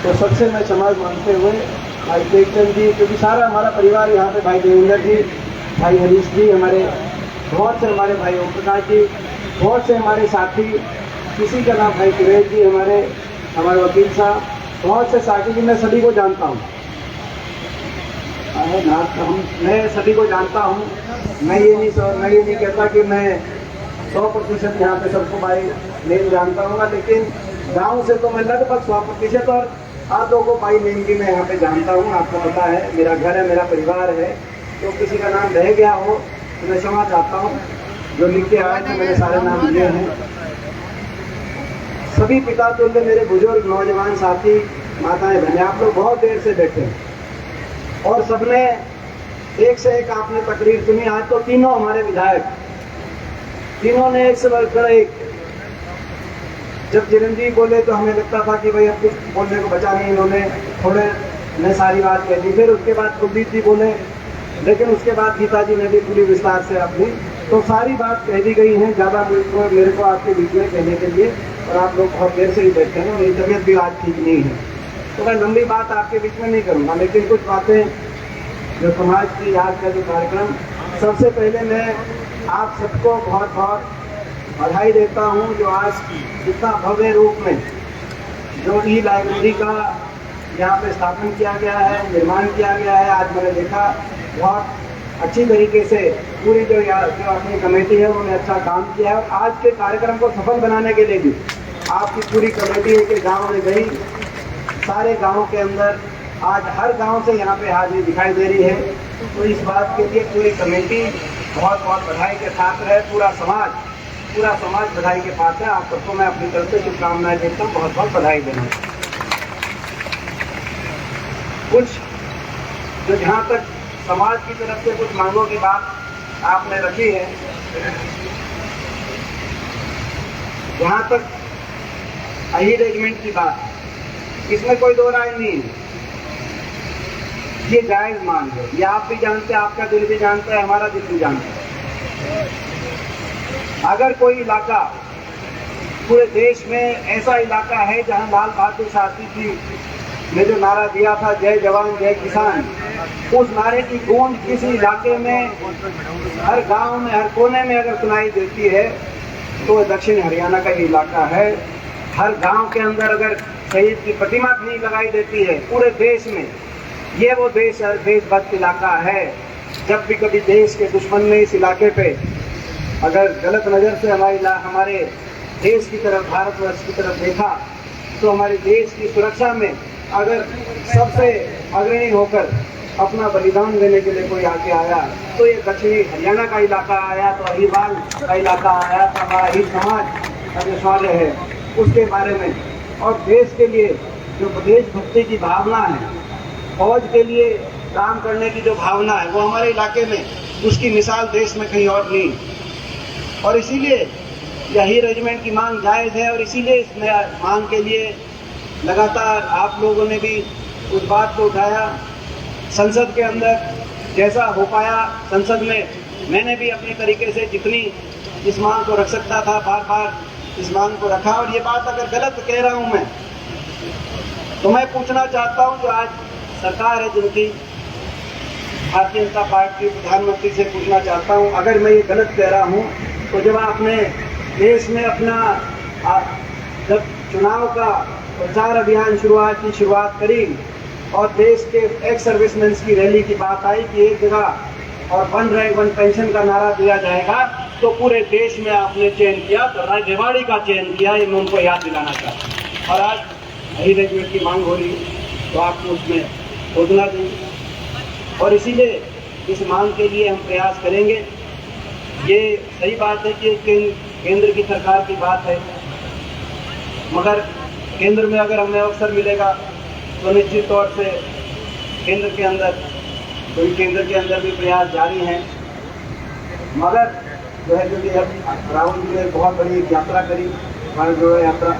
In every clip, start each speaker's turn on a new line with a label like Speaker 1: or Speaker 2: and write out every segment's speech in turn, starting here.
Speaker 1: तो सबसे मैं क्षमा मांगते हुए भाई टेकचंद जी, क्योंकि सारा हमारा परिवार यहाँ पे, भाई देवेंद्र जी, भाई हरीश जी, हमारे बहुत से हमारे भाई ओम प्रकाश जी, बहुत से हमारे साथी, किसी का नाम भाई सुरेश जी, हमारे वकील साहब, बहुत से साथी जी, मैं सभी को जानता हूँ। मैं सभी को जानता हूँ। मैं ये नहीं कहता कि मैं 100% यहाँ पे सबको भाई नेम जानता हूँ, लेकिन गांव से तो मैं लगभग 100% और आप लोगों को भाई नेम भी मैं यहाँ पे जानता हूँ। आपको पता है, मेरा घर है, मेरा परिवार है, तो किसी का नाम रह गया हो तो मैं क्षमा चाहता हूँ। जो लिख के आए थे मैंने सारे नाम लिए हैं। सभी पिता तुल्य मेरे बुजुर्ग नौजवान साथी, माताएं, बहनें, आप लोग बहुत देर से बैठे हैं और सबने एक से एक आपने तकरीर सुनी। आज तो तीनों हमारे विधायक, तीनों ने एक से बढ़कर एक। जब चिरंजीवी बोले तो हमें लगता था कि भाई अब कुछ बोलने को बचा नहीं, इन्होंने थोड़े ने सारी बात कह दी। फिर उसके बाद कुलदीप जी बोले, लेकिन उसके बाद गीता जी ने भी पूरी विस्तार से अपनी, तो सारी बात कह दी गई है। ज़्यादा मेरे को आपके बीच में कहने के लिए, और आप लोग बहुत देर से ही बैठे हैं, मेरी तबीयत भी आज ठीक नहीं है, तो मैं लंबी बात आपके बीच में नहीं करूँगा, लेकिन कुछ बातें जो समाज की याद का जो कार्यक्रम, सबसे पहले मैं आप सबको बहुत बहुत बधाई देता हूँ जो आज इतना भव्य रूप में जो ई लाइब्रेरी का यहाँ पे स्थापन किया गया है, निर्माण किया गया है। आज मैंने देखा बहुत अच्छी तरीके से पूरी जो अपनी कमेटी है उन्होंने अच्छा काम किया है, और आज के कार्यक्रम को सफल बनाने के लिए भी आपकी पूरी कमेटी के गाँव में गई, सारे गाँव के अंदर आज हर गांव से यहाँ पे हाजिरी दिखाई दे रही है। तो इस बात के लिए पूरी कमेटी बहुत बहुत बधाई के पात्र है। पूरा समाज बधाई के पात्र है। आप सबको मैं अपनी तरफ से शुभकामनाएं देता हूँ, बहुत बहुत बधाई देना। कुछ जो जहाँ तक समाज की तरफ से कुछ मांगों की बात आपने रखी है, जहाँ तक अरेंजमेंट की बात, इसमें कोई दो राय नहीं है, ये जायज मांग है। ये आप भी जानते हैं, आपका दिल भी जानता है, हमारा दिल भी जानता है। अगर कोई इलाका पूरे देश में ऐसा इलाका है जहां लाल बहादुर शास्त्री जी ने जो नारा दिया था, जय जवान जय किसान, उस नारे की गूंज किसी इलाके में, हर गांव में, हर कोने में अगर सुनाई देती है तो दक्षिण हरियाणा का ये इलाका है। हर गांव के अंदर अगर शहीद की प्रतिमा कहीं लगाई देती है पूरे देश में, ये वो देशभक्त इलाका है। जब भी कभी देश के दुश्मन ने इस इलाके पे अगर गलत नज़र से हमारे देश की तरफ, भारतवर्ष की तरफ देखा, तो हमारे देश की सुरक्षा में अगर सबसे अग्रणी होकर अपना बलिदान देने के लिए कोई आगे आया तो ये दक्षिणी हरियाणा का इलाका आया, तो अहिवाल का इलाका आया, तो हमारा ही समाज का जो शौर्य है उसके बारे में, और देश के लिए जो देशभक्ति की भावना है, फौज के लिए काम करने की जो भावना है, वो हमारे इलाके में, उसकी मिसाल देश में कहीं और नहीं। और इसीलिए यही रेजिमेंट की मांग जायज़ है, और इसीलिए इस मांग के लिए लगातार आप लोगों ने भी उस बात को उठाया। संसद के अंदर जैसा हो पाया, संसद में मैंने भी अपने तरीके से जितनी इस मांग को रख सकता था, बार बार इस मांग को रखा। और ये बात अगर गलत कह रहा हूँ मैं, तो मैं पूछना चाहता हूँ, जो आज सरकार है जिनकी, भारतीय जनता पार्टी, प्रधानमंत्री से पूछना चाहता हूँ, अगर मैं ये गलत कह रहा हूँ तो जब आपने देश में अपना जब चुनाव का प्रचार अभियान की शुरुआत करी और देश के एक्स सर्विसमैन की रैली की बात आई कि एक जगह और 1 रैंक 1 पेंशन का नारा दिया जाएगा, तो पूरे देश में आपने चयन किया, तो रेवाड़ी का चयन किया, ये मैं उनको याद दिलाना चाहता हूँ। और आज हाई रेजिमेंट की मांग हो रही है, तो आपको उसमें खोजना चाहिए, और इसीलिए इस मांग के लिए हम प्रयास करेंगे। ये सही बात है कि केंद्र की सरकार की बात है, मगर केंद्र में अगर हमें अवसर मिलेगा तो निश्चित तौर से केंद्र के अंदर भी प्रयास जारी हैं। मगर जो है, क्योंकि अब राहुल जी ने बहुत बड़ी यात्रा करी, भारत जोड़ो यात्रा,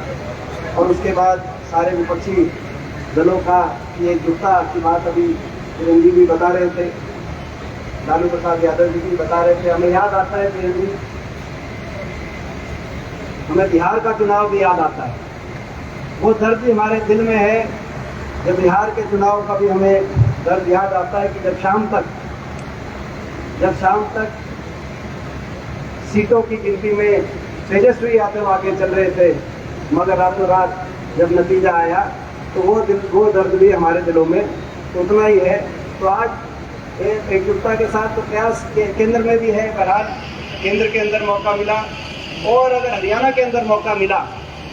Speaker 1: और उसके बाद सारे विपक्षी दलों का ये एकजुटता की बात अभी चिरंजीवी भी बता रहे थे, लालू प्रसाद यादव जी भी बता रहे थे। हमें याद आता है चिरंजीवी, हमें बिहार का चुनाव भी याद आता है। वो दर्द भी हमारे दिल में है जब बिहार के चुनाव का भी हमें दर्द याद आता है कि जब शाम तक सीटों की गिनती में तेजस्वी यादव आगे चल रहे थे, मगर रातों रात जब नतीजा आया तो वो दर्द भी हमारे दिलों में उतना ही है। तो आज एकजुटता के साथ तो प्रयास केंद्र में भी है, बहरहाल केंद्र के अंदर मौका मिला, और अगर हरियाणा के अंदर मौका मिला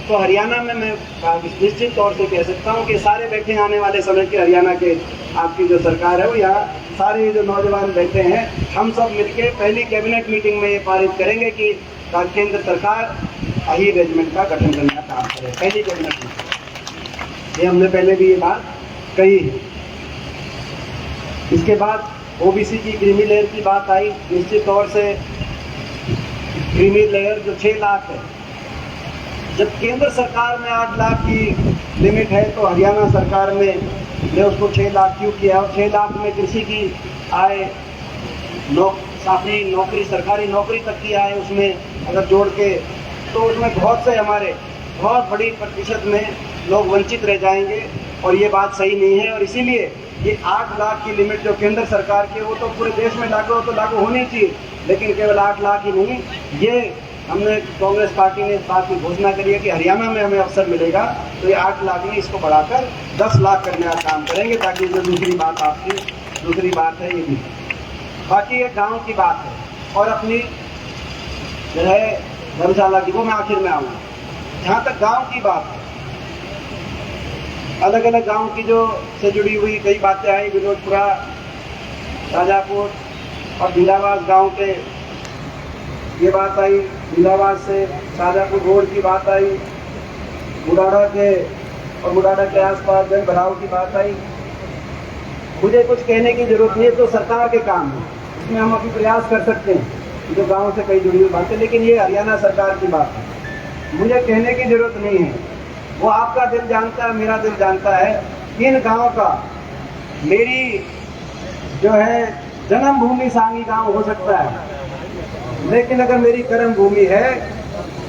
Speaker 1: तो हरियाणा में मैं निश्चित तौर से कह सकता हूँ कि सारे बैठे आने वाले समय के हरियाणा के आपकी जो सरकार है वो यहाँ सारे जो नौजवान बैठे हैं, हम सब मिलके पहली कैबिनेट मीटिंग में ये पारित करेंगे कि केंद्र सरकार अही रेजिमेंट का गठन करने का काम करे। पहली कैबिनेट मीटिंग ये हमने पहले भी ये बात कही है। इसके बाद ओबीसी की क्रीमी लेयर की बात आई। निश्चित तौर से क्रीमी लेयर जो 6 लाख है, जब केंद्र सरकार में 8 लाख की लिमिट है तो हरियाणा सरकार में ने उसको 6 लाख क्यों किया, और 6 लाख में किसी की आय नौकरी सरकारी नौकरी तक की आय उसमें अगर जोड़ के तो उसमें बहुत बड़ी प्रतिशत में लोग वंचित रह जाएंगे, और ये बात सही नहीं है। और इसीलिए ये 8 लाख की लिमिट जो केंद्र सरकार की वो तो पूरे देश में लागू होनी चाहिए, लेकिन केवल 8 लाख ही नहीं, ये हमने कांग्रेस पार्टी ने साथ ही घोषणा करी है कि हरियाणा में हमें अवसर मिलेगा तो ये 8 लाख नहीं, इसको बढ़ाकर 10 लाख करने का काम करेंगे, ताकि जो दूसरी बात है ये भी। बाकी ये गांव की बात है और अपनी जो है धर्मशाला की, वो मैं आखिर में आऊँगा। जहाँ तक गांव की बात है, अलग अलग गांव की जो से जुड़ी हुई कई बातें आई, विनोदपुरा, शाजापुर और भीलावास गांव के ये बात आई, भीलावास से शाजापुर रोड की बात आई, मुडाड़ा के आसपास जल भराव की बात आई। मुझे कुछ कहने की जरूरत नहीं है, तो सरकार के काम है, इसमें हम अभी प्रयास कर सकते हैं जो गांव से कई जुड़ी हुई बातें, लेकिन ये हरियाणा सरकार की बात है, मुझे कहने की जरूरत नहीं है। वो आपका दिल जानता है, मेरा दिल जानता है। इन गाँव का मेरी जो है जन्मभूमि सांगी गांव हो सकता है, लेकिन अगर मेरी कर्म भूमि है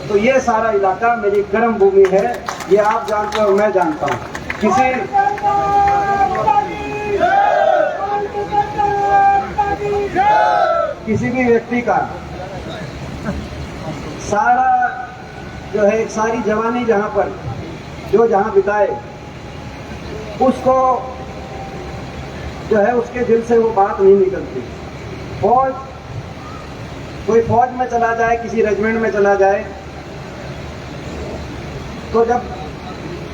Speaker 1: तो ये सारा इलाका मेरी कर्म भूमि है। ये आप जानते हो, मैं जानता हूँ। किसी भी व्यक्ति का सारा जो है सारी जवानी जहाँ बिताए, उसको जो है उसके दिल से वो बात नहीं निकलती। कोई फौज में चला जाए, किसी रेजिमेंट में चला जाए, तो जब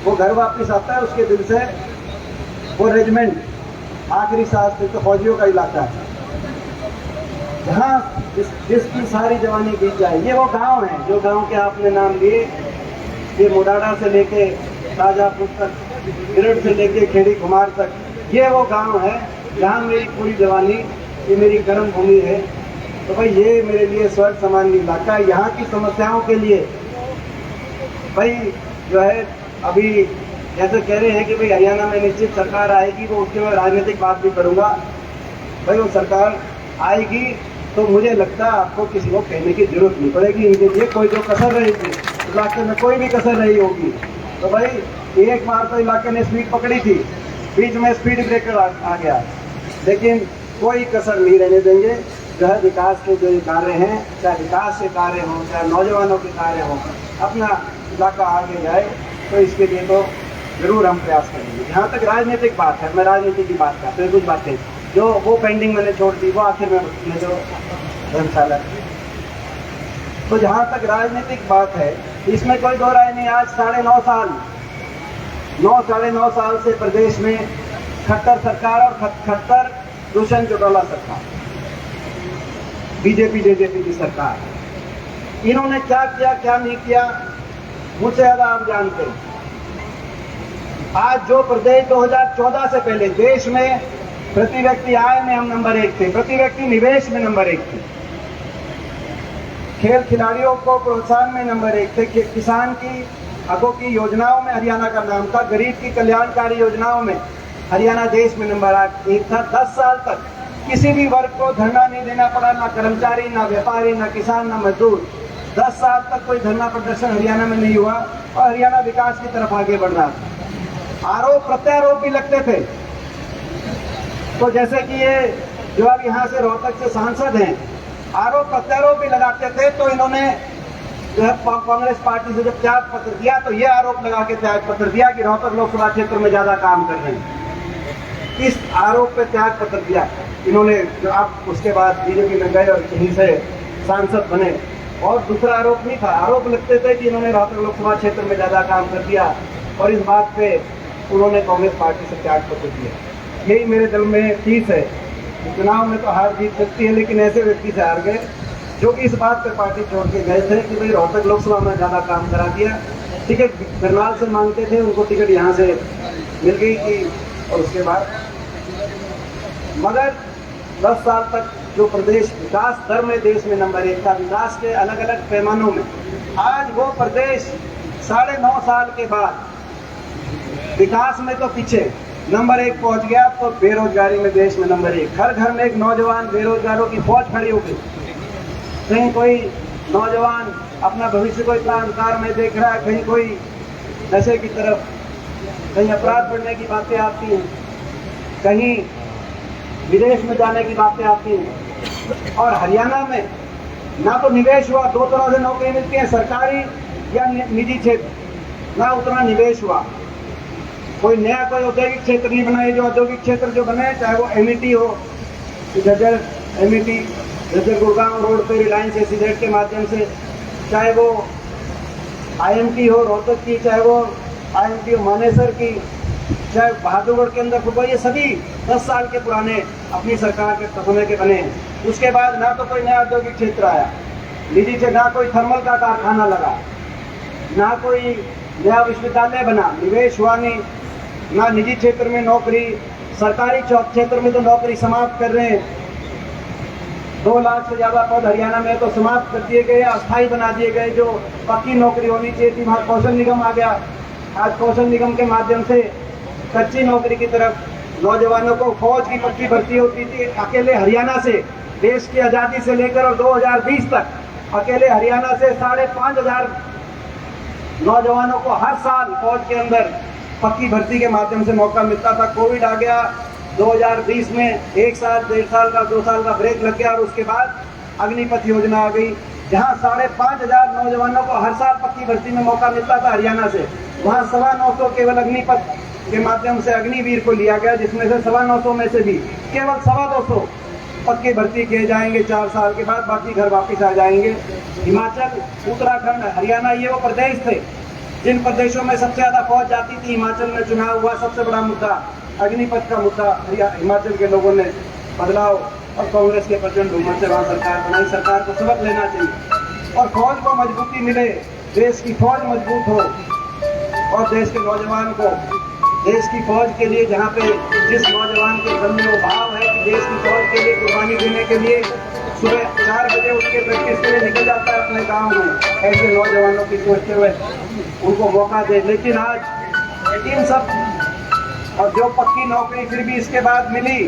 Speaker 1: वो घर वापस आता है उसके दिल से वो रेजिमेंट आखिरी सांस तक तो फौजियों का इलाका है, जहाँ जिसकी सारी जवानी बीत जाए। ये वो गांव है जो गांव के आपने नाम लिए, ये मुडाड़ा से लेके शाजापुर तक, गिरड से लेके खेड़ी कुमार तक, ये वो गांव है जहाँ मेरी पूरी जवानी, ये मेरी कर्म भूमि है। तो भाई ये मेरे लिए स्वर्ग समान इलाका है। यहाँ की समस्याओं के लिए भाई जो है अभी जैसे कह रहे हैं कि भाई हरियाणा में निश्चित सरकार आएगी, वो उसके बाद राजनीतिक बात भी करूँगा। भाई वो सरकार आएगी तो मुझे लगता है आपको किसी को कहने की जरूरत नहीं पड़ेगी। इनके लिए कोई जो कसर रही थी इलाके में, कोई भी कसर रही होगी, तो भाई एक बार तो इलाके ने स्पीड पकड़ी थी, बीच में स्पीड ब्रेकर आ गया, लेकिन कोई कसर नहीं रहने देंगे। जो है विकास के जो कार्य हैं, चाहे विकास के कार्य हों, चाहे नौजवानों के कार्य हों, अपना इलाका आगे जाए, तो इसके लिए तो जरूर हम प्रयास करेंगे। जहाँ तक राजनीतिक बात है, मैं राजनीति की बात करता हूँ। कुछ बातें जो वो पेंडिंग मैंने छोड़ दी, वो आखिर में जो धर्मशाला, तो जहाँ तक राजनीतिक बात है इसमें कोई दो राय नहीं। आज 9.5 साल से प्रदेश में खट्टर सरकार और खट्टर दुष्यंत चौटाला सरकार, बीजेपी की सरकार, इन्होंने क्या किया क्या नहीं किया मुझसे ज्यादा आप जानते हैं। आज जो प्रदेश 2014 से पहले देश में प्रति व्यक्ति आय में हम नंबर 1 थे, प्रति व्यक्ति निवेश में नंबर 1 थे, खेल खिलाड़ियों को प्रोत्साहन में नंबर 1 थे, किसान की हकों की योजनाओं में हरियाणा का नाम था, गरीब की कल्याणकारी योजनाओं में हरियाणा देश में नंबर 1 था। 10 साल तक किसी भी वर्ग को धरना नहीं देना पड़ा, ना कर्मचारी, ना व्यापारी, ना किसान, ना मजदूर। 10 साल तक कोई धरना प्रदर्शन हरियाणा में नहीं हुआ और हरियाणा विकास की तरफ आगे बढ़ रहा था। आरोप प्रत्यारोप भी लगते थे। तो जैसे कि ये जो अब यहाँ से रोहतक से सांसद हैं, आरोप प्रत्यारोप भी लगाते थे, तो इन्होंने जो है कांग्रेस पार्टी से जब त्याग पत्र दिया तो ये आरोप लगा के त्याग पत्र दिया कि रोहतक लोकसभा क्षेत्र में ज्यादा काम कर रहे हैं। इस आरोप पे त्याग पत्र दिया इन्होंने, जो आप उसके बाद बीजेपी में गए और यहीं से सांसद बने। और दूसरा आरोप नहीं था, आरोप लगते थे कि इन्होंने रोहतक लोकसभा क्षेत्र में ज्यादा काम कर दिया, और इस बात पे उन्होंने कांग्रेस पार्टी से त्याग पत्र दिया। यही मेरे दिल में फीस है। चुनाव में तो हार जीत सकती है, लेकिन ऐसे व्यक्ति से हार गए जो कि इस बात पे पार्टी छोड़ के गए थे कि भाई रोहतक लोकसभा में ज्यादा काम करा दिया। टिकट करनाल से मांगते थे, उनको टिकट यहाँ से मिल गई थी, और उसके बाद मगर 10 साल तक जो प्रदेश विकास दर में देश में नंबर 1 था, विकास के अलग अलग पैमानों में, आज वो प्रदेश 9.5 साल के बाद विकास में तो पीछे नंबर 1 पहुंच गया। तो बेरोजगारी में देश में नंबर 1, घर घर में एक नौजवान बेरोजगारों की फौज खड़ी हो गई। कहीं कोई नौजवान अपना भविष्य को इतना अंधकार में देख रहा है, कहीं कोई नशे की तरफ, कहीं अपराध बढ़ने की बातें आती हैं, कहीं विदेश में जाने की बातें आती हैं। और हरियाणा में ना तो निवेश हुआ, 2 तरह से नौकरी मिलती है, सरकारी या निजी क्षेत्र, ना उतना निवेश हुआ। कोई नया कोई औद्योगिक क्षेत्र नहीं बना है। जो औद्योगिक क्षेत्र जो बने, चाहे वो एमईटी हो, झज्जर एमईटी, झज्जर गुड़गांव रोड पे रिलायंस एसीजेड के माध्यम से, चाहे वो आईएमटी हो रोहतक की, चाहे वो आईएमटी हो मानेसर की, चाहे बहादुरगढ़ के अंदर फुटबॉल, ये सभी 10 साल के पुराने अपनी सरकार के समय के बने हैं। उसके बाद ना तो कोई नया औद्योगिक क्षेत्र आया निजी से, ना कोई थर्मल का कारखाना लगा, ना कोई नया विश्वविद्यालय बना, निवेश हुआ नहीं, ना निजी क्षेत्र में नौकरी, सरकारी क्षेत्र में तो नौकरी समाप्त कर रहे हैं। 2 लाख से ज्यादा पद हरियाणा में तो समाप्त कर दिए गए, अस्थायी बना दिए गए। जो पक्की नौकरी होनी चाहिए थी, वहाँ कौशल निगम आ गया। आज कौशल निगम के माध्यम से कच्ची नौकरी की तरफ नौजवानों को, फौज की पक्की भर्ती होती थी। अकेले हरियाणा से देश की आज़ादी से लेकर और 2020 तक अकेले हरियाणा से 5,500 नौजवानों को हर साल फौज के अंदर पक्की भर्ती के माध्यम से मौका मिलता था। कोविड आ गया 2020 में, 1 साल 1.5 साल का 2 साल का ब्रेक लग गया, और उसके बाद अग्निपथ योजना आ गई, जहां 5,500 नौजवानों को हर साल पक्की भर्ती में मौका मिलता था हरियाणा से। वहां 925 केवल अग्निपथ के माध्यम से अग्निवीर को लिया गया, जिसमें से 925 में से भी केवल 225 पक्की भर्ती किए जाएंगे 4 साल के बाद, बाकी घर वापिस आ जाएंगे। हिमाचल, उत्तराखंड, हरियाणा, ये वो प्रदेश थे जिन प्रदेशों में सबसे ज्यादा फौज जाती थी। हिमाचल में चुनाव हुआ, सबसे बड़ा मुद्दा अग्निपथ का मुद्दा, हिमाचल के लोगों ने बदलाव और कांग्रेस के प्रचंड बहुमत से वहाँ सरकार बनाई। सरकार को सबक लेना चाहिए और फौज को मजबूती मिले, देश की फौज मजबूत हो, और देश के नौजवान को देश की फौज के लिए, जहाँ पे जिस नौजवान के मन में वो भाव है कि देश की फौज के लिए कुर्बानी देने के लिए सुबह 4 बजे उठ के प्रैक्टिस के लिए निकल जाता है अपने गाँव में, ऐसे नौजवानों की सोचते हुए उनको मौका दे। लेकिन आज इन सब, और जो पक्की नौकरी फिर भी इसके बाद मिली,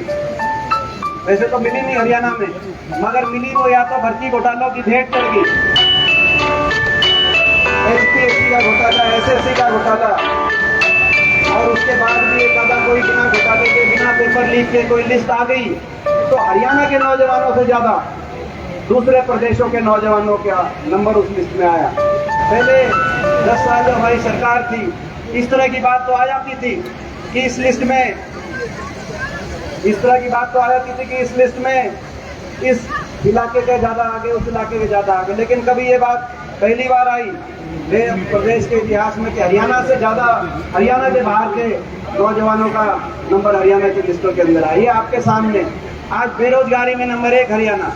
Speaker 1: वैसे तो मिली नहीं हरियाणा में, मगर मिली वो या तो भर्ती घोटालों की भेंट चढ़ गई, एचपीएससी का घोटाला, एसएससी का घोटाला, और उसके बाद भी एक आधा कोई बिना घोटाले के, बिना पेपर लीक के कोई लिस्ट आ गई, तो हरियाणा के नौजवानों से ज्यादा दूसरे प्रदेशों के नौजवानों का नंबर उस लिस्ट में आया। पहले 10 साल जो हमारी सरकार थी, इस तरह की बात तो आ जाती थी कि इस लिस्ट में, इस तरह की बात तो आ जाती थी कि इस लिस्ट में इस इलाके के ज्यादा आगे, उस इलाके के ज्यादा आगे, लेकिन कभी ये बात पहली बार आई प्रदेश के इतिहास में कि हरियाणा से ज्यादा, हरियाणा के बाहर के नौजवानों का नंबर हरियाणा की लिस्टों के अंदर आई है। आपके सामने आज बेरोजगारी में नंबर 1 हरियाणा,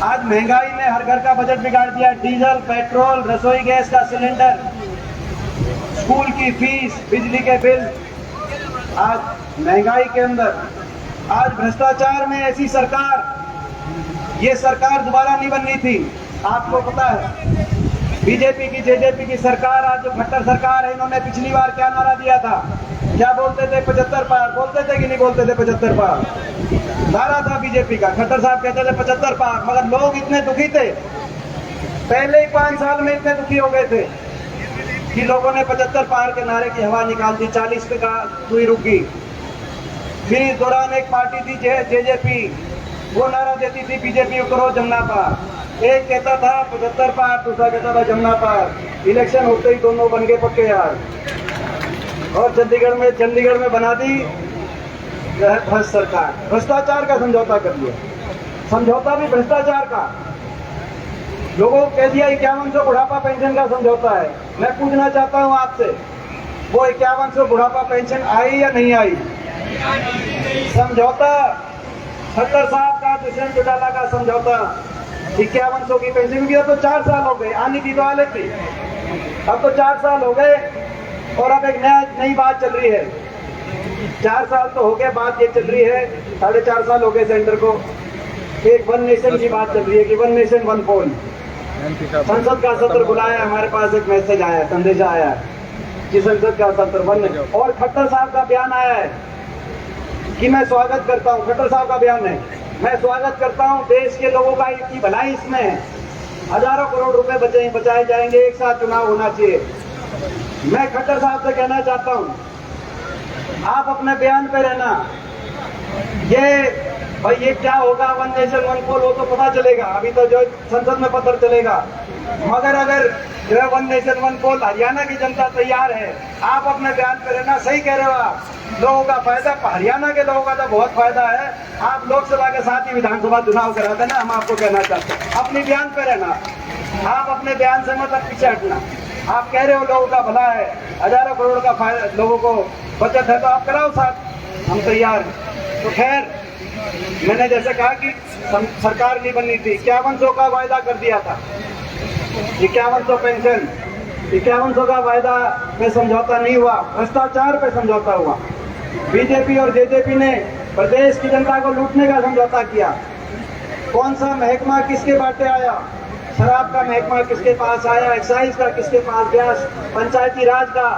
Speaker 1: आज महंगाई में हर घर का बजट बिगाड़ दिया, डीजल, पेट्रोल, रसोई गैस का सिलेंडर, स्कूल की फीस, बिजली के बिल, आज महंगाई के अंदर, आज भ्रष्टाचार में ऐसी सरकार, ये सरकार दोबारा नहीं बननी थी। आपको पता है बीजेपी की, जेजेपी की सरकार, आज जो खट्टर सरकार है, इन्होंने पिछली बार क्या नारा दिया था, क्या बोलते थे? 75 पार बोलते थे कि नहीं बोलते थे? 75 पार नारा था बीजेपी का। खट्टर साहब कहते थे 75 पार, मगर लोग इतने दुखी थे, पहले ही 5 साल में इतने दुखी हो गए थे कि लोगों ने 75 पार के नारे की हवा निकाल दी, 40 पे का सुई रुक गई। फिर इस दौरान एक पार्टी थी जेजेपी, वो नारा देती थी बीजेपी करो जमुना पार। एक कहता था 75 पार, दूसरा कहता था जमुना पार। इलेक्शन होते ही दोनों बन गए पक्के यार। और चंडीगढ़ में बना दी भ्रष्ट सरकार, भ्रष्टाचार का समझौता कर लिया, समझौता भी भ्रष्टाचार का। लोगों को कह दिया 5100 बुढ़ापा पेंशन का समझौता है। मैं पूछना चाहता हूं आपसे, वो 5100 बुढ़ापा पेंशन आई या नहीं आई? समझौता खट्टर साहब का, दुष्यंत चौटाला का समझौता 5100 की पेंशन की। तो 4 साल हो गए, आनी थी तो आ लेती। अब तो 4 साल हो गए और अब एक नई बात चल रही है। 4 साल तो हो गए, बात ये चल रही है, 4.5 साल हो गए सेंटर को। एक वन नेशन की बात चल रही है कि वन नेशन वन पोल। संसद का सत्र बुलाया, हमारे पास एक मैसेज आया, संदेशा आया कि संसद का सत्र वन। और खट्टर साहब का बयान आया है कि मैं स्वागत करता हूं, खट्टर साहब का बयान है, मैं स्वागत करता हूं, देश के लोगों का की भलाई इसमें है, हजारों करोड़ रुपए बचाए जाएंगे, एक साथ चुनाव होना चाहिए। मैं खट्टर साहब से कहना चाहता हूं, आप अपने बयान पे रहना। ये क्या होगा वन नेशन वन पोल, वो तो पता चलेगा, अभी तो जो संसद में पता चलेगा। मगर अगर जो है वन नेशन वन पोल, हरियाणा की जनता तैयार है, आप अपने बयान पे रहना। सही कह रहे हो आप, लोगों का फायदा, हरियाणा के लोगों का तो बहुत फायदा है। आप लोकसभा के साथ ही विधानसभा चुनाव करा देना, हम आपको कहना चाहते हैं, अपने बयान पे रहना। आप अपने बयान से मतलब पीछे हटना। आप कह रहे हो लोगों का भला है, हजारों करोड़ का फायदा, लोगों को बचत है, तो आप कराओ साथ, हम तैयार हैं। तो खैर, मैंने जैसे कहा कि सरकार नहीं बननी थी, 5100 का वायदा कर दिया था, 5100 पेंशन, 5100 का वायदा में समझौता नहीं हुआ, भ्रष्टाचार पे समझौता हुआ। बीजेपी और जेजेपी ने प्रदेश की जनता को लूटने का समझौता किया। कौन सा महकमा किसके बाटे आया? शराब का महकमा किसके पास आया? एक्साइज का किसके पास गया? पंचायती राज का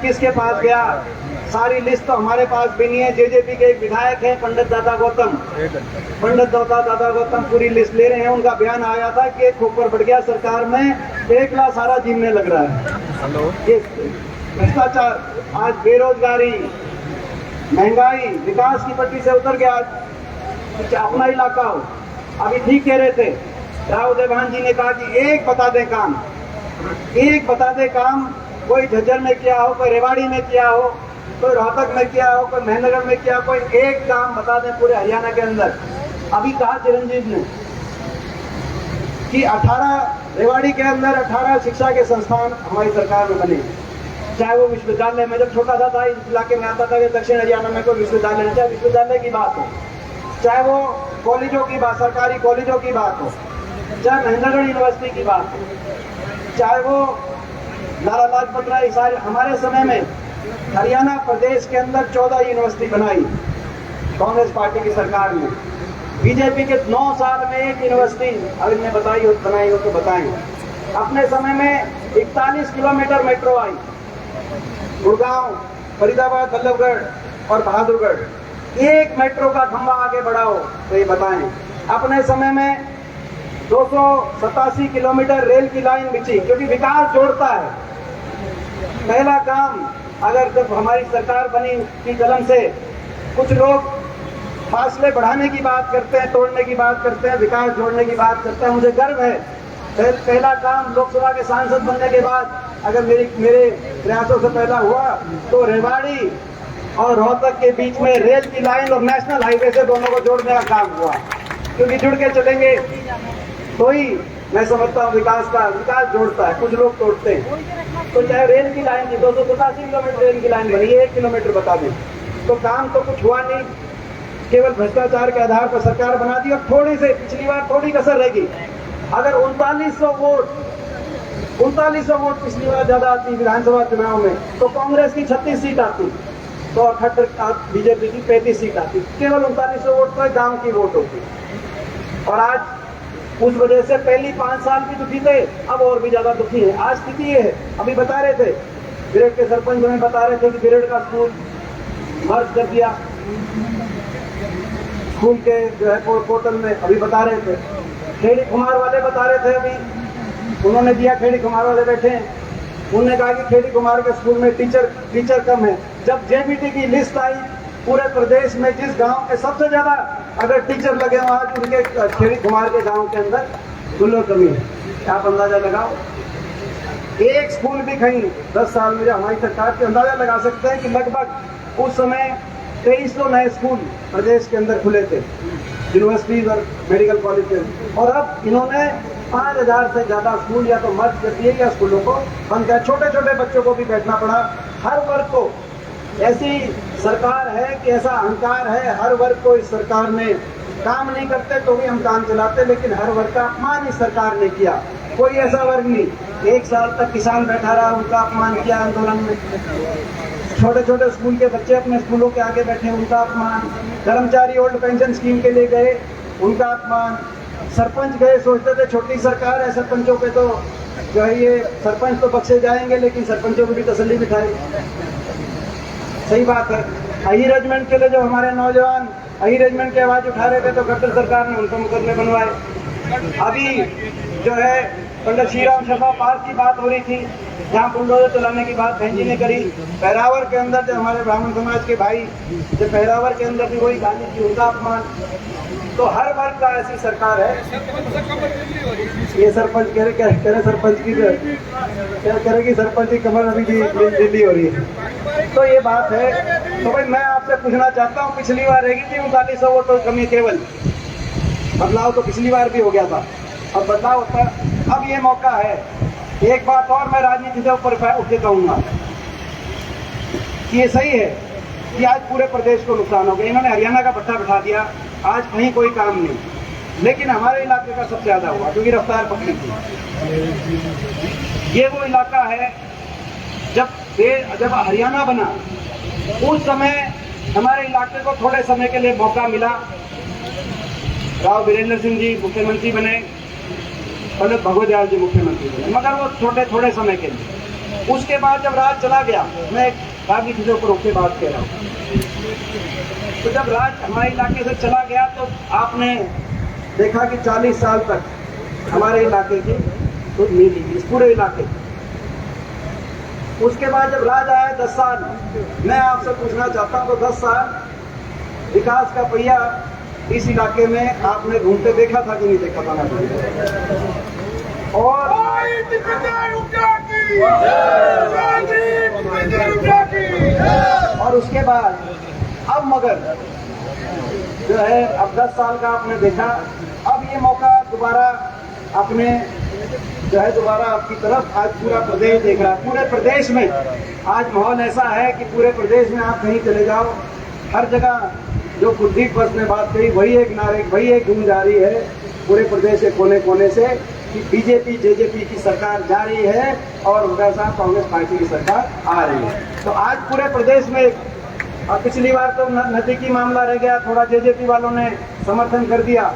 Speaker 1: किसके पास गया? सारी लिस्ट तो हमारे पास भी नहीं है। जेजेपी के एक विधायक हैं पंडित दादा गौतम पूरी लिस्ट ले रहे हैं। उनका बयान आया था कि खोपर बढ़ गया सरकार में, 1 लाख सारा जीवने लग रहा है। भ्रष्टाचार, आज बेरोजगारी, महंगाई, विकास की पटरी से उतर गया। अपना इलाका हो, अभी ठीक कह रहे थे राव देवान जी ने कहा कि एक बता दे काम, कोई झज्जर में किया हो, कोई रेवाड़ी में किया हो, कोई रोहतक में किया हो, कोई महेंद्रगढ़ में किया, कोई एक काम बता दें पूरे हरियाणा के अंदर। अभी कहा चिरंजीव ने कि 18 रेवाड़ी के अंदर 18 शिक्षा के संस्थान हमारी सरकार में बने, चाहे वो विश्वविद्यालय। मैं जब छोटा था इस इलाके में आता था कि दक्षिण हरियाणा में कोई विश्वविद्यालय नहीं, चाहे विश्वविद्यालय की बात हो, चाहे वो कॉलेजों की बात, सरकारी कॉलेजों की बात हो, चाहे महेंद्रगढ़ यूनिवर्सिटी की बात हो, चाहे वो लाला लाजपत राय, सारे हमारे समय में हरियाणा प्रदेश के अंदर 14 यूनिवर्सिटी बनाई कांग्रेस पार्टी की सरकार ने। बीजेपी के 9 साल में एक यूनिवर्सिटी अगर ने बनाई हो तो बताएं। अपने समय में 41 किलोमीटर मेट्रो आई, गुड़गांव, फरीदाबाद, बल्लभगढ़ और बहादुरगढ़। एक मेट्रो का खंभा आगे बढ़ाओ तो ये बताएं। अपने समय में 287 किलोमीटर रेल की लाइन बिछी, क्योंकि विकास जोड़ता है। पहला काम, अगर जब हमारी सरकार बनी की कलम से कुछ लोग फासले बढ़ाने की बात करते हैं, तोड़ने की बात करते हैं, विकास जोड़ने की बात करते हैं, मुझे गर्व है। पहला काम लोकसभा के सांसद बनने के बाद अगर मेरे प्रयासों से पहला हुआ तो रेवाड़ी और रोहतक के बीच में रेल की लाइन और नेशनल हाईवे से दोनों को जोड़ने का काम हुआ, क्योंकि जुड़ के चलेंगे तो ही मैं समझता हूँ विकास जोड़ता है, कुछ लोग तोड़ते हैं। तो चाहे रेल की लाइन की 287 किलोमीटर रेल की लाइन बनी, 1 किलोमीटर बता दें, तो काम तो कुछ हुआ नहीं, केवल भ्रष्टाचार के आधार पर सरकार बना दी। और थोड़ी से पिछली बार थोड़ी कसर रहेगी। अगर 3900 वोट पिछली बार ज्यादा आती विधानसभा चुनाव में, तो कांग्रेस की 36 सीट आती, तो 78 बीजेपी की 35 सीट आती। केवल 3900 वोट तो गांव की वोट होती। और आज उस वजह से पहली 5 साल की दुखी थे, अब और भी ज्यादा दुखी है। आज स्थिति ये है, अभी बता रहे थे बिरड के सरपंच हमें बता रहे थे कि बिरड का स्कूल मर्ज कर दिया स्कूल के जो है पोर्टल में, अभी बता रहे थे। खेड़ी कुमार वाले बता रहे थे, अभी उन्होंने दिया, खेड़ी कुमार वाले बैठे हैं उन्होंने कहा कि खेड़ी कुमार के स्कूल में टीचर कम है। जब जेबीटी की लिस्ट आई पूरे प्रदेश में जिस गांव के सबसे ज्यादा अगर टीचर लगे हो आज उनके खेड़ी कुमार के गांव के अंदर दुल्लो कमी है। आप अंदाजा लगाओ, एक स्कूल भी कहीं 10 साल में जो हमारी सरकार के अंदाजा लगा सकते हैं कि लगभग उस समय 2300 नए स्कूल प्रदेश के अंदर खुले थे, यूनिवर्सिटीज और मेडिकल कॉलेज। और अब इन्होंने 5000 से ज्यादा स्कूल या तो मर्ज कर दिए या स्कूलों को बंद किया। छोटे छोटे बच्चों को भी बैठना पड़ा। हर वर्ग को ऐसी सरकार है कि ऐसा अहंकार है, हर वर्ग को इस सरकार ने काम नहीं करते तो भी हम काम चलाते, लेकिन हर वर्ग का अपमान इस सरकार ने किया। कोई ऐसा वर्ग नहीं, 1 साल तक किसान बैठा रहा, उनका अपमान किया आंदोलन में। छोटे छोटे स्कूल के बच्चे अपने स्कूलों के आगे बैठे, उनका अपमान। कर्मचारी ओल्ड पेंशन स्कीम के लिए गए, उनका अपमान। सरपंच गए, सोचते थे छोटी सरकार है, सरपंचों पे तो जो है ये सरपंच तो बख्शे जाएंगे, लेकिन सरपंचों को भी तसल्ली बिठाई। सही बात है। अही रेजिमेंट के लिए जो हमारे नौजवान अही रेजिमेंट की आवाज उठा रहे थे तो खट्टर सरकार ने उनको मुकदमे बनवाए। अभी जो है पंडित श्रीराम शर्मा पार्क की बात हो रही थी, जहाँ बुलडोजर चलाने की बात बहन जी ने करी। पहरावर के अंदर जो हमारे ब्राह्मण समाज के भाई जो पहरावर के अंदर भी वही गाली थी, उनका अपमान। तो हर वर्ग का ऐसी सरकार है। ये सरपंच कह रहे सरपंच की क्या करेगी, सरपंच की कमर अभी दिल्ली हो रही है। तो ये बात है। तो भाई मैं आपसे पूछना चाहता हूँ, पिछली बार रहेगी थी 3900 वोटों कमी केवल, बदलाव तो पिछली बार भी हो गया था, अब बदलाव होता है। अब ये मौका है। एक बात और मैं राजनीति से ऊपर उठ के कहूंगा कि ये सही है कि आज पूरे प्रदेश को नुकसान हो गया। इन्होंने हरियाणा का पट्टा बिठा दिया, आज कहीं कोई काम नहीं, लेकिन हमारे इलाके का सबसे ज्यादा हुआ क्योंकि रफ्तार पकड़ी थी। ये वो इलाका है जब हरियाणा बना उस समय हमारे इलाके को थोड़े समय के लिए मौका मिला। राव वीरेंद्र सिंह जी मुख्यमंत्री बने, पंडित भगवत दयाल जी मुख्यमंत्री बने, मगर वो थोड़े समय के लिए। उसके बाद जब राज चला गया, मैं एक बाकी चीजों को रोक के बात कह रहा हूँ, तो जब राज हमारे इलाके से चला गया तो आपने देखा कि 40 साल तक हमारे इलाके की खुद नीति इस पूरे इलाके। उसके बाद जब राज आया 10 साल, मैं आपसे पूछना चाहता हूँ तो 10 साल विकास का पहिया इस इलाके में आपने घूमते देखा था कि नहीं देखा था? और उसके बाद अब मगर जो है अब 10 साल का आपने देखा, अब ये मौका दोबारा अपने जो है दोबारा आपकी तरफ आज पूरा प्रदेश देख रहा है। पूरे प्रदेश में आज माहौल ऐसा है कि पूरे प्रदेश में आप कहीं चले जाओ, हर जगह जो कुलदीप बस ने बात कही वही एक नारे, वही एक गूंज आ रही है पूरे प्रदेश के कोने कोने से कि बीजेपी जेजेपी की सरकार जा रही है और वैसा कांग्रेस पार्टी की सरकार आ रही है। तो आज पूरे प्रदेश में, और पिछली बार तो नजदीकी मामला रह गया, थोड़ा जेजेपी वालों ने समर्थन कर दिया।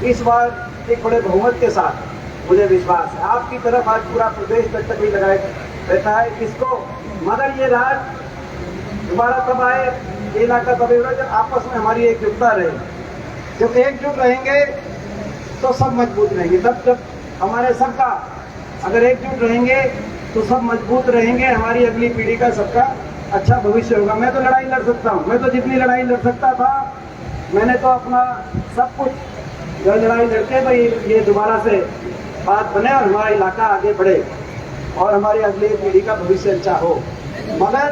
Speaker 1: इस बार एक बड़े बहुमत के साथ मुझे विश्वास है आपकी तरफ आज पूरा प्रदेश तक भी लगाए रहता है इसको। मगर ये राज दोबारा तब आए, ये इलाका तब होगा जब आपस में हमारी एकजुटता रहे। जब एकजुट रहेंगे तो सब मजबूत रहेंगे। तब जब हमारे सबका अगर एकजुट रहेंगे तो सब मजबूत रहेंगे, हमारी अगली पीढ़ी का सबका अच्छा भविष्य होगा। मैं तो लड़ाई लड़ सकता हूँ, मैं तो जितनी लड़ाई लड़ सकता था मैंने तो अपना सब कुछ जो लड़ाई लड़के भाई ये दोबारा से बात बने और हमारा इलाका आगे बढ़े और हमारी अगली पीढ़ी का भविष्य अच्छा हो। मगर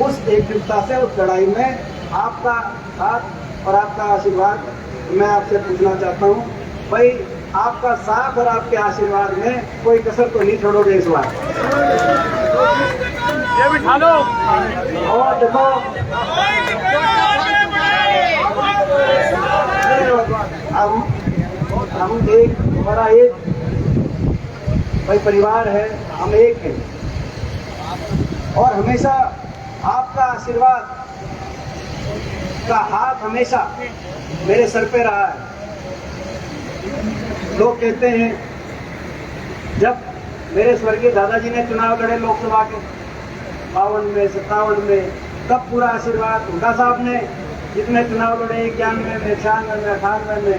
Speaker 1: उस एकजुटता से उस लड़ाई में आपका साथ और आपका आशीर्वाद मैं आपसे पूछना चाहता हूँ भाई, आपका साथ और आपके आशीर्वाद में कोई कसर तो नहीं छोड़ोगे इस बार? ये बिठा लो। और देखो हम एक हमारा एक भाई परिवार है, हम एक हैं और हमेशा आपका आशीर्वाद का हाथ हमेशा मेरे सर पे रहा है। लोग कहते हैं जब मेरे स्वर्गीय दादाजी ने चुनाव लड़े लोकसभा के 52 में 57 में, तब पूरा आशीर्वाद हुड्डा साहब ने जितने चुनाव लड़े 91 में 96 में 98 में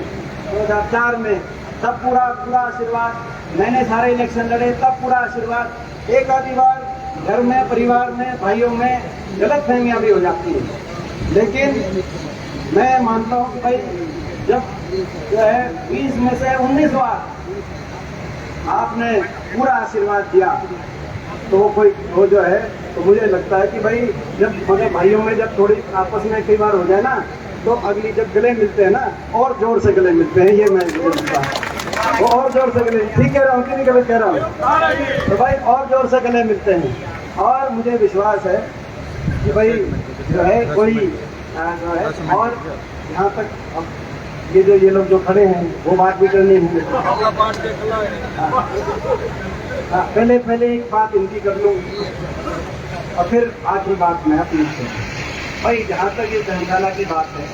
Speaker 1: 2004 में, तब पूरा पूरा आशीर्वाद। मैंने सारे इलेक्शन लड़े तब पूरा आशीर्वाद। एक आधी बार घर में, परिवार में, भाइयों में गलतफहमियां भी हो जाती है, लेकिन मैं मानता हूं कि भाई जब जो है 20 में से 19 बार आपने पूरा आशीर्वाद दिया तो वो जो है, तो मुझे लगता है कि भाई जब मतलब भाइयों में जब थोड़ी आपस में कई बार हो जाए ना, तो अगली जब गले मिलते हैं ना, और जोर से गले मिलते हैं। ये मैं लगता है वो और जोर से गले, ठीक कह रहा हूँ कि नहीं गलत कह रहा हूँ? तो भाई और जोर से गले मिलते हैं। और मुझे विश्वास है कि भाई जो है कोई जो है, और यहाँ तक अब ये लोग जो खड़े हैं वो बात भी करनी है। पहले एक बात इनकी कर लूँ और फिर आखिरी बात मैं अपनी। भाई जहाँ तक ये धर्मशाला की बात है,